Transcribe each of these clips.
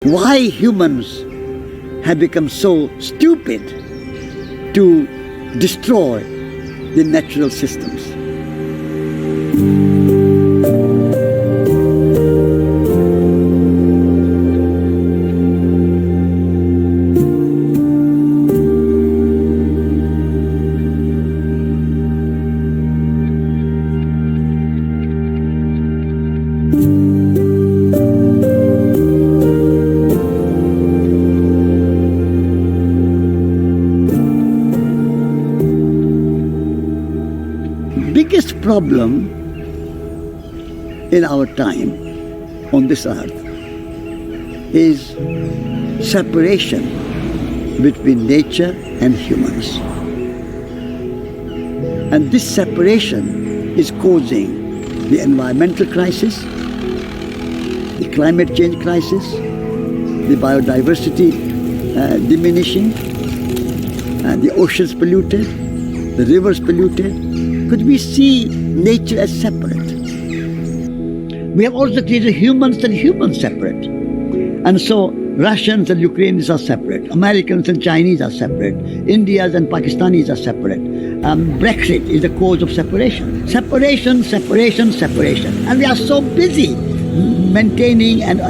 Why humans have become so stupid to destroy the natural systems. Biggest problem in our time on this earth is separation between nature and humans. And this separation is causing the environmental crisis, the climate change crisis, the biodiversity diminishing, and the oceans polluted, the rivers polluted. Because we see nature as separate. We have also treated humans and humans separate. And so Russians and Ukrainians are separate. Americans and Chinese are separate. Indians and Pakistanis are separate. Brexit is the cause of separation. Separation, separation, separation. And we are so busy maintaining and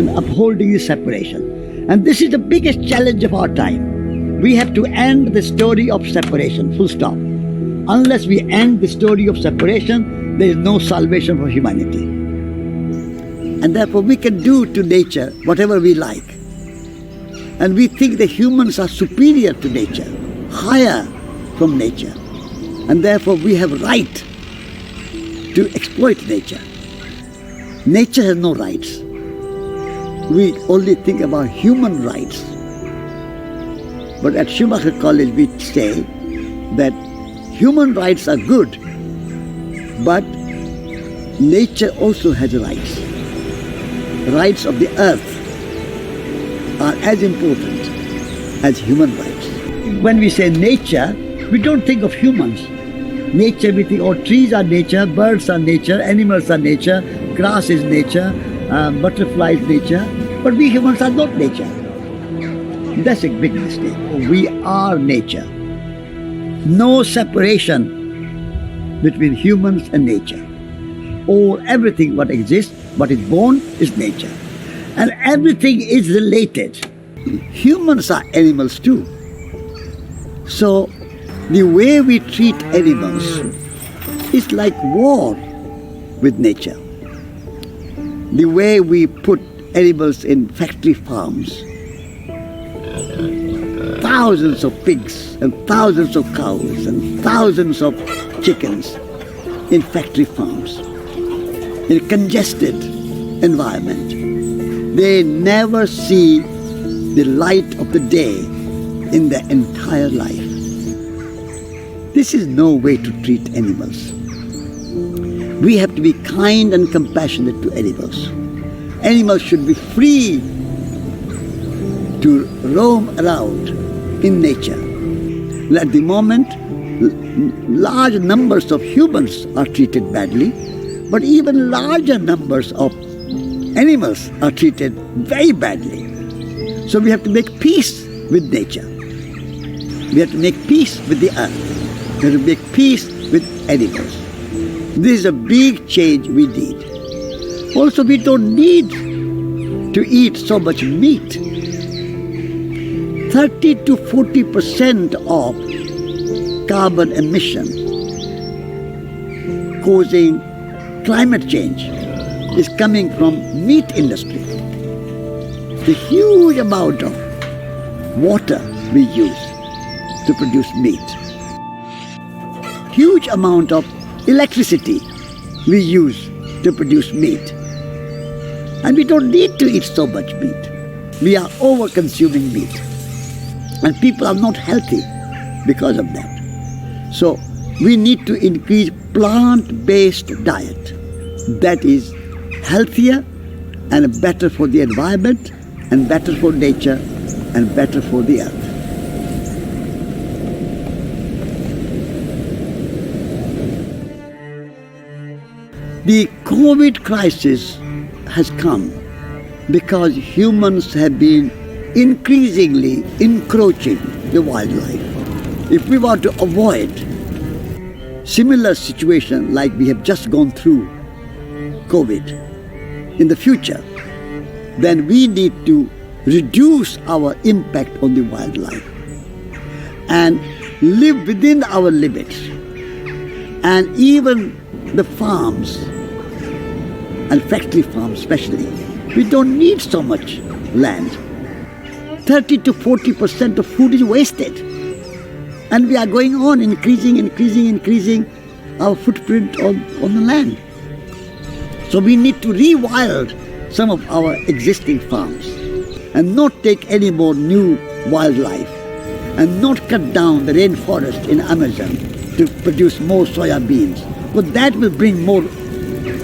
upholding this separation. And this is the biggest challenge of our time. We have to end the story of separation, full stop. Unless we end the story of separation, there is no salvation for humanity. And therefore we can do to nature whatever we like. And we think that humans are superior to nature, higher from nature. And therefore we have right to exploit nature. Nature has no rights. We only think about human rights. But at Schumacher College we say that human rights are good, but nature also has rights. Rights of the earth are as important as human rights. When we say nature, we don't think of humans. Nature, we think, oh, trees are nature, birds are nature, animals are nature, grass is nature, butterfly is nature, but we humans are not nature. That's a big mistake. We are nature. No separation between humans and nature. All everything what exists, what is born is nature. And everything is related. Humans are animals too. So the way we treat animals is like war with nature. The way we put animals in factory farms, thousands of pigs and thousands of cows and thousands of chickens in factory farms, in a congested environment. They never see the light of the day in their entire life. This is no way to treat animals. We have to be kind and compassionate to animals. Animals should be free to roam around in nature. At the moment, large numbers of humans are treated badly, but even larger numbers of animals are treated very badly. So we have to make peace with nature. We have to make peace with the earth. We have to make peace with animals. This is a big change we need. Also, we don't need to eat so much meat. 30 to 40% of carbon emission causing climate change is coming from meat industry. The huge amount of water we use to produce meat. Huge amount of electricity we use to produce meat. And we don't need to eat so much meat. We are over-consuming meat. And people are not healthy because of that. So we need to increase plant-based diet that is healthier and better for the environment and better for nature and better for the earth. The COVID crisis has come because humans have been increasingly encroaching the wildlife. If we want to avoid similar situation like we have just gone through COVID in the future, then we need to reduce our impact on the wildlife and live within our limits. And even the farms, and factory farms especially, we don't need so much land. 30 to 40% of food is wasted. And we are going on increasing our footprint on the land. So we need to rewild some of our existing farms and not take any more new wildlife and not cut down the rainforest in Amazon to produce more soya beans. But that will bring more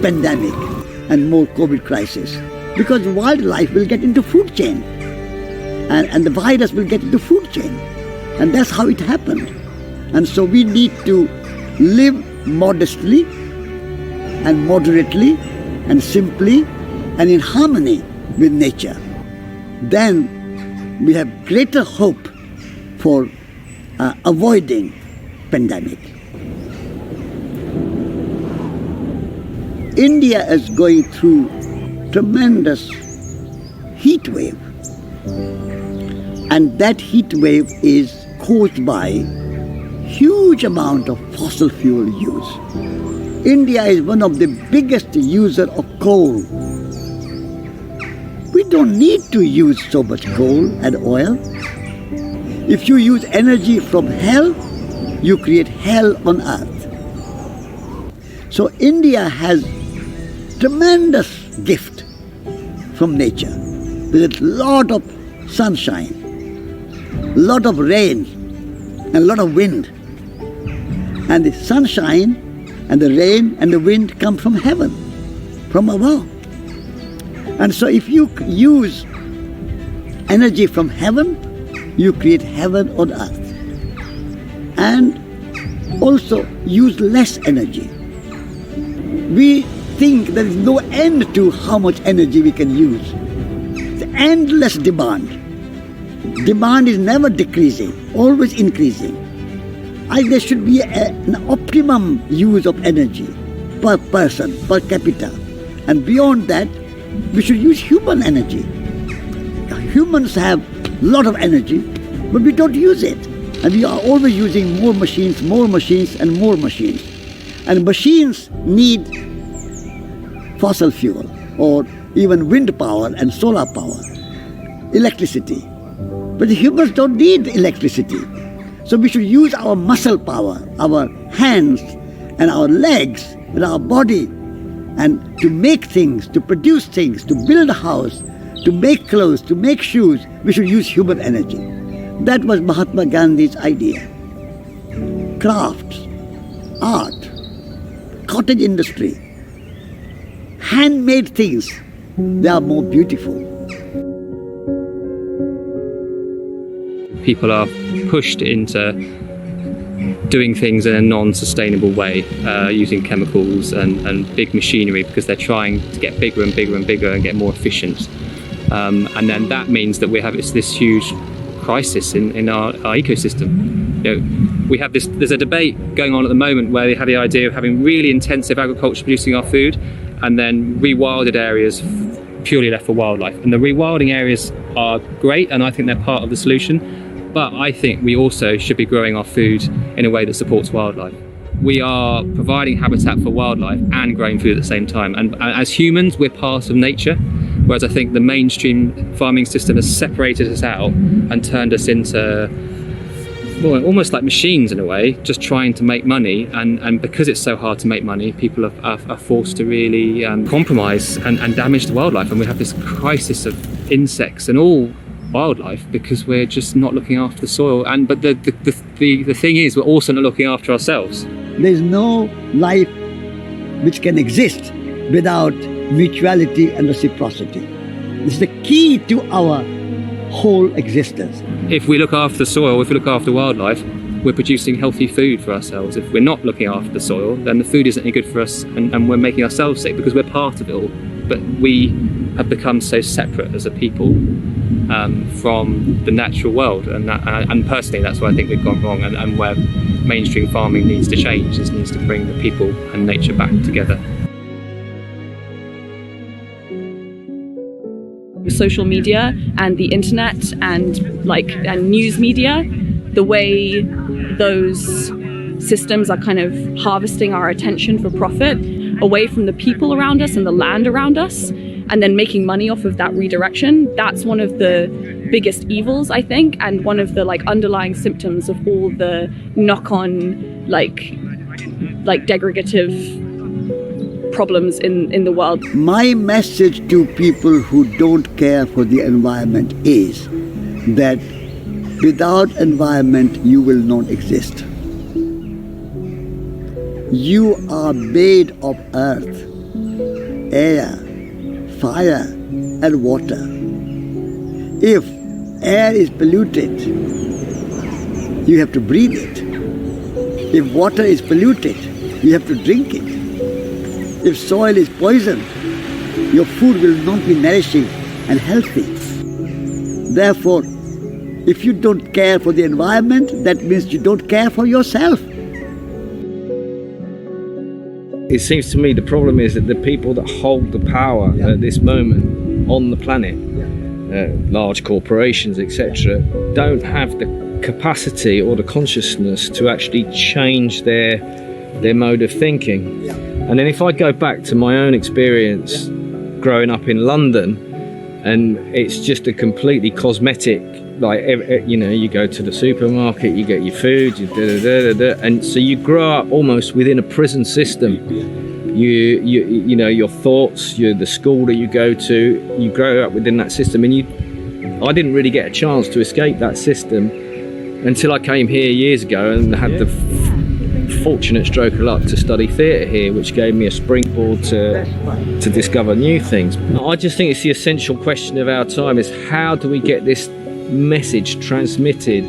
pandemic and more COVID crisis, because wildlife will get into food chain and the virus will get into food chain. And that's how it happened. And so we need to live modestly and moderately and simply and in harmony with nature. Then we have greater hope for avoiding pandemic. India is going through tremendous heat wave. And that heat wave is caused by huge amount of fossil fuel use. India is one of the biggest user of coal. We don't need to use so much coal and oil. If you use energy from hell, you create hell on earth. So India has tremendous gift from nature. There's a lot of sunshine, a lot of rain, and a lot of wind. And the sunshine and the rain and the wind come from heaven, from above. And so if you use energy from heaven, you create heaven on earth. And also use less energy. We think there is no end to how much energy we can use. It's endless demand. Demand is never decreasing, always increasing. There should be an optimum use of energy per person, per capita. And beyond that, we should use human energy. Humans have a lot of energy, but we don't use it. And we are always using more machines, and more machines. And machines need fossil fuel or even wind power and solar power, electricity. But the humans don't need electricity. So we should use our muscle power, our hands and our legs and our body, and to make things, to produce things, to build a house, to make clothes, to make shoes, we should use human energy. That was Mahatma Gandhi's idea. Crafts, art, cottage industry, handmade things, they are more beautiful. People are pushed into doing things in a non-sustainable way, using chemicals and big machinery because they're trying to get bigger and bigger and bigger and get more efficient. And then that means that we have this huge crisis in our ecosystem. You know, we have there's a debate going on at the moment where they have the idea of having really intensive agriculture producing our food and then rewilded areas purely left for wildlife. And the rewilding areas are great, and I think they're part of the solution. But I think we also should be growing our food in a way that supports wildlife. We are providing habitat for wildlife and growing food at the same time. And as humans, we're part of nature, whereas I think the mainstream farming system has separated us out and turned us into, well, almost like machines in a way, just trying to make money. And because it's so hard to make money, people are forced to really compromise and damage the wildlife. And we have this crisis of insects and all wildlife because we're just not looking after the soil. But the thing is, we're also not looking after ourselves. There is no life which can exist without mutuality and reciprocity. This is the key to our whole existence. If we look after the soil, if we look after wildlife, we're producing healthy food for ourselves. If we're not looking after the soil, then the food isn't any good for us, and we're making ourselves sick because we're part of it all. But we have become so separate as a people from the natural world, and personally that's where I think we've gone wrong, and where mainstream farming needs to change. It needs to bring the people and nature back together. Social media and the internet and news media, the way those systems are kind of harvesting our attention for profit away from the people around us and the land around us, and then making money off of that redirection, that's one of the biggest evils, I think, and one of the underlying symptoms of all the knock-on degradative problems in the world. My message to people who don't care for the environment is that without environment you will not exist. You are made of earth, air, fire and water. If air is polluted, you have to breathe it. If water is polluted, you have to drink it. If soil is poisoned, your food will not be nourishing and healthy. Therefore, if you don't care for the environment, that means you don't care for yourself. It seems to me the problem is that the people that hold the power at this moment on the planet, large corporations, etc., don't have the capacity or the consciousness to actually change their mode of thinking. And then if I go back to my own experience growing up in London, and it's just a completely cosmetic, you go to the supermarket, you get your food, and so you grow up almost within a prison system. You know your thoughts, the school that you go to, you grow up within that system, and I didn't really get a chance to escape that system until I came here years ago and had the fortunate stroke of luck to study theatre here, which gave me a springboard to discover new things. I just think it's the essential question of our time is how do we get this message transmitted?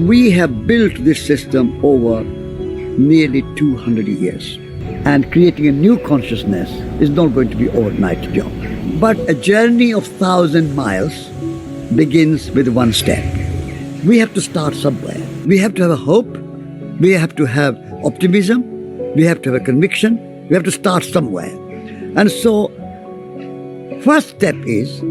We have built this system over nearly 200 years, and creating a new consciousness is not going to be an overnight job. But a journey of 1,000 miles begins with one step. We have to start somewhere. We have to have a hope. We have to have optimism. We have to have a conviction. We have to start somewhere. And so, first step is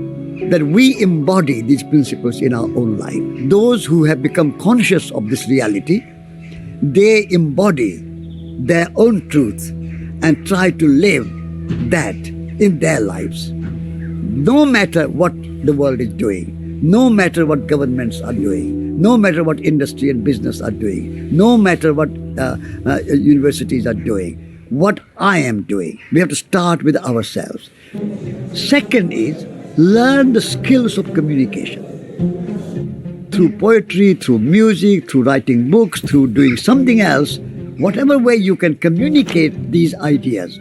that we embody these principles in our own life. Those who have become conscious of this reality, they embody their own truth and try to live that in their lives. No matter what the world is doing, no matter what governments are doing, no matter what industry and business are doing, no matter what universities are doing, what I am doing, we have to start with ourselves. Second is, learn the skills of communication. Through poetry, through music, through writing books, through doing something else, whatever way you can communicate these ideas.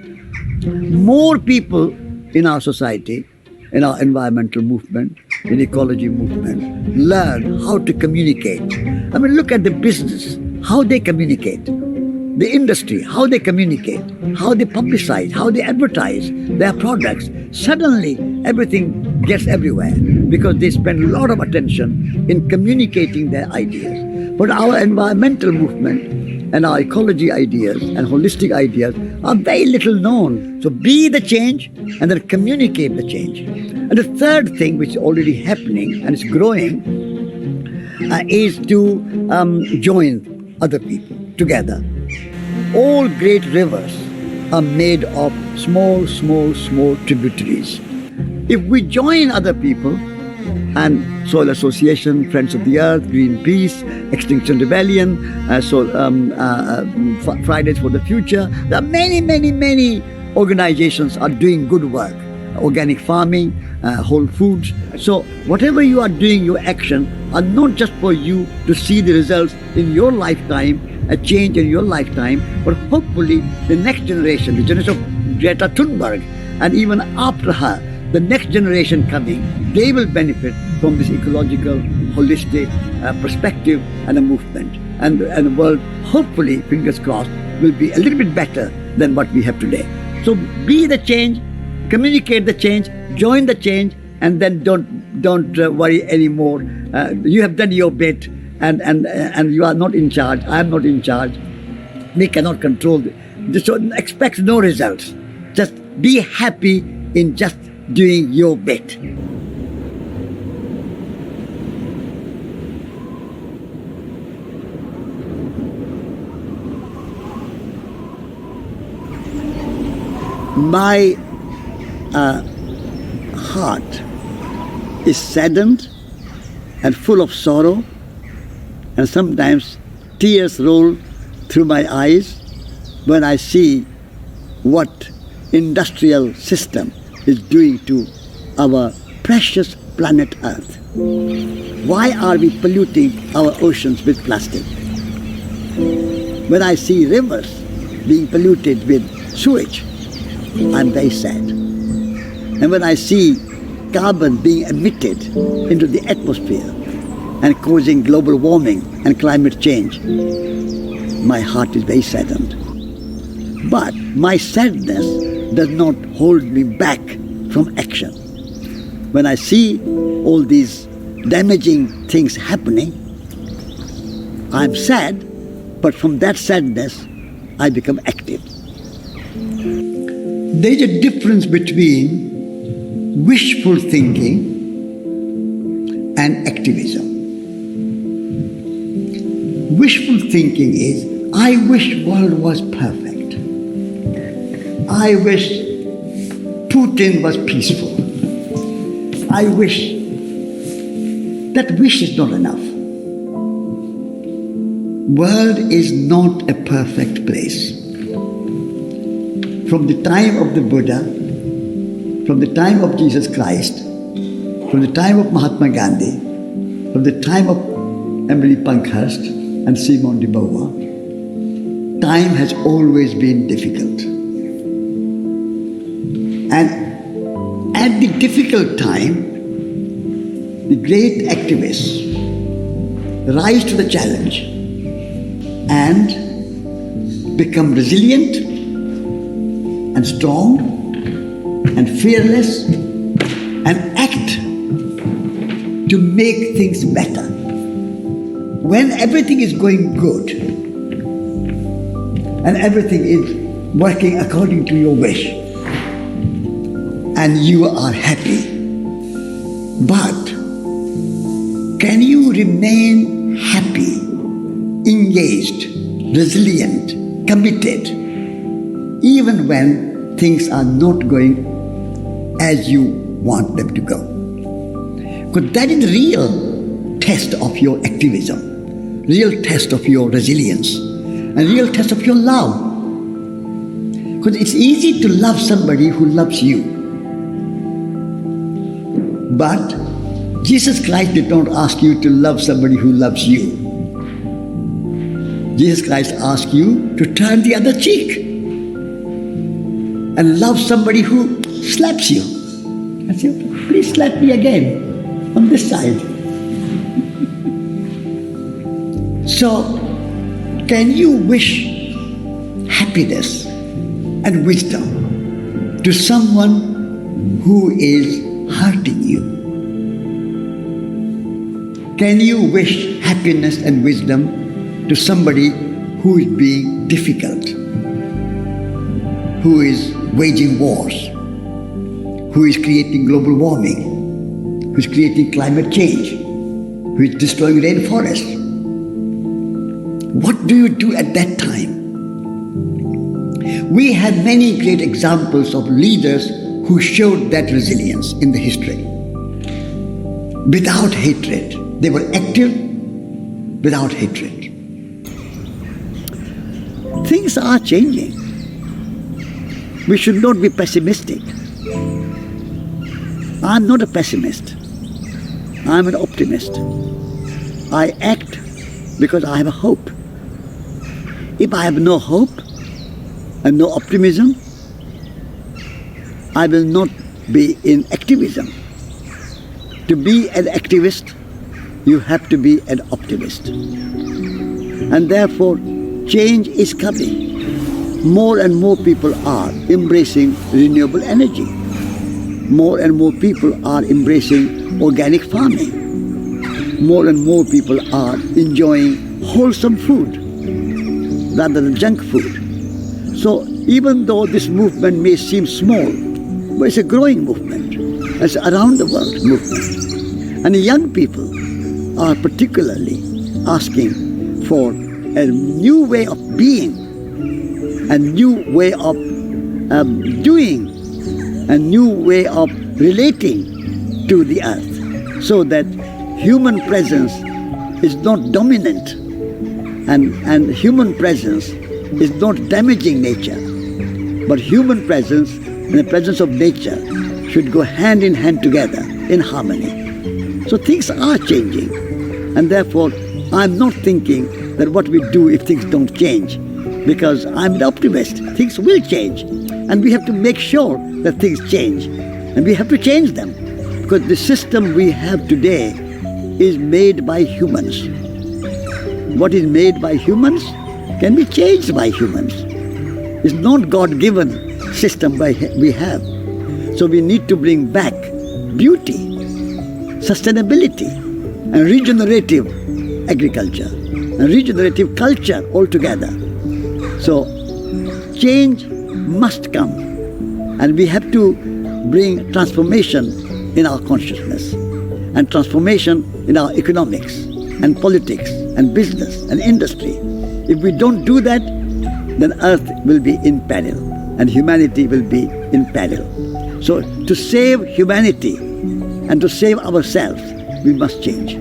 More people in our society, in our environmental movement, in ecology movement, learn how to communicate. I mean, look at the business, how they communicate. The industry, how they communicate, how they publicize, how they advertise their products. Suddenly, everything gets everywhere because they spend a lot of attention in communicating their ideas. But our environmental movement and our ecology ideas and holistic ideas are very little known. So be the change and then communicate the change. And the third thing which is already happening and is growing is to join other people together. All great rivers are made of small tributaries. If we join other people, and Soil Association, Friends of the Earth, Greenpeace, Extinction Rebellion, Fridays for the Future, there are many organizations are doing good work. Organic farming, whole foods. So whatever you are doing, your action are not just for you to see the results in your lifetime, a change in your lifetime, but hopefully the next generation, the generation of Greta Thunberg, and even after her, the next generation coming, they will benefit from this ecological, holistic perspective and a movement. And the world, hopefully, fingers crossed, will be a little bit better than what we have today. So be the change communicate the change, join the change, and then don't worry anymore. You have done your bit, and you are not in charge. I am not in charge. We cannot control this. So expect no results. Just be happy in just doing your bit. My heart is saddened and full of sorrow, and sometimes tears roll through my eyes when I see what industrial system is doing to our precious planet Earth. Why are we polluting our oceans with plastic? When I see rivers being polluted with sewage, I'm very sad. And when I see carbon being emitted into the atmosphere and causing global warming and climate change, my heart is very saddened. But my sadness does not hold me back from action. When I see all these damaging things happening, I'm sad, but from that sadness, I become active. There is a difference between wishful thinking and activism. Wishful thinking is, I wish world was perfect. I wish Putin was peaceful. I wish. That wish is not enough. World is not a perfect place. From the time of the Buddha, from the time of Jesus Christ, from the time of Mahatma Gandhi, from the time of Emily Pankhurst and Simone de Beauvoir, time has always been difficult. And at the difficult time, the great activists rise to the challenge and become resilient and strong and fearless and act to make things better. When everything is going good and everything is working according to your wish and you are happy, but can you remain happy, engaged, resilient, committed, even when things are not going as you want them to go? Because that is the real test of your activism, real test of your resilience, and real test of your love. Because it's easy to love somebody who loves you. But Jesus Christ did not ask you to love somebody who loves you. Jesus Christ asked you to turn the other cheek and love somebody who slaps you. And say, please slap me again on this side. So, can you wish happiness and wisdom to someone who is hurting you? Can you wish happiness and wisdom to somebody who is being difficult, who is waging wars, who is creating global warming, who is creating climate change, who is destroying rainforests? What do you do at that time? We have many great examples of leaders who showed that resilience in the history. Without hatred. They were active without hatred. Things are changing. We should not be pessimistic. I'm not a pessimist. I'm an optimist. I act because I have a hope. If I have no hope and no optimism, I will not be in activism. To be an activist, you have to be an optimist. And therefore, change is coming. More and more people are embracing renewable energy. more and more people are embracing organic farming. More and more people are enjoying wholesome food rather than junk food. So even though this movement may seem small, but it's a growing movement. It's around the world movement. And young people are particularly asking for a new way of being, a new way of doing, a new way of relating to the earth, so that human presence is not dominant and human presence is not damaging nature, but human presence and the presence of nature should go hand in hand together in harmony. So things are changing, and therefore I'm not thinking that what we do if things don't change, because I'm an optimist. Things will change, and we have to make sure that things change, and we have to change them, because the system we have today is made by humans. What is made by humans can be changed by humans. It's not God-given system we have. So we need to bring back beauty, sustainability, and regenerative agriculture, and regenerative culture altogether. So change must come, and we have to bring transformation in our consciousness, and transformation in our economics and politics and business and industry. If we don't do that, then Earth will be in peril and humanity will be in peril. So to save humanity and to save ourselves, we must change.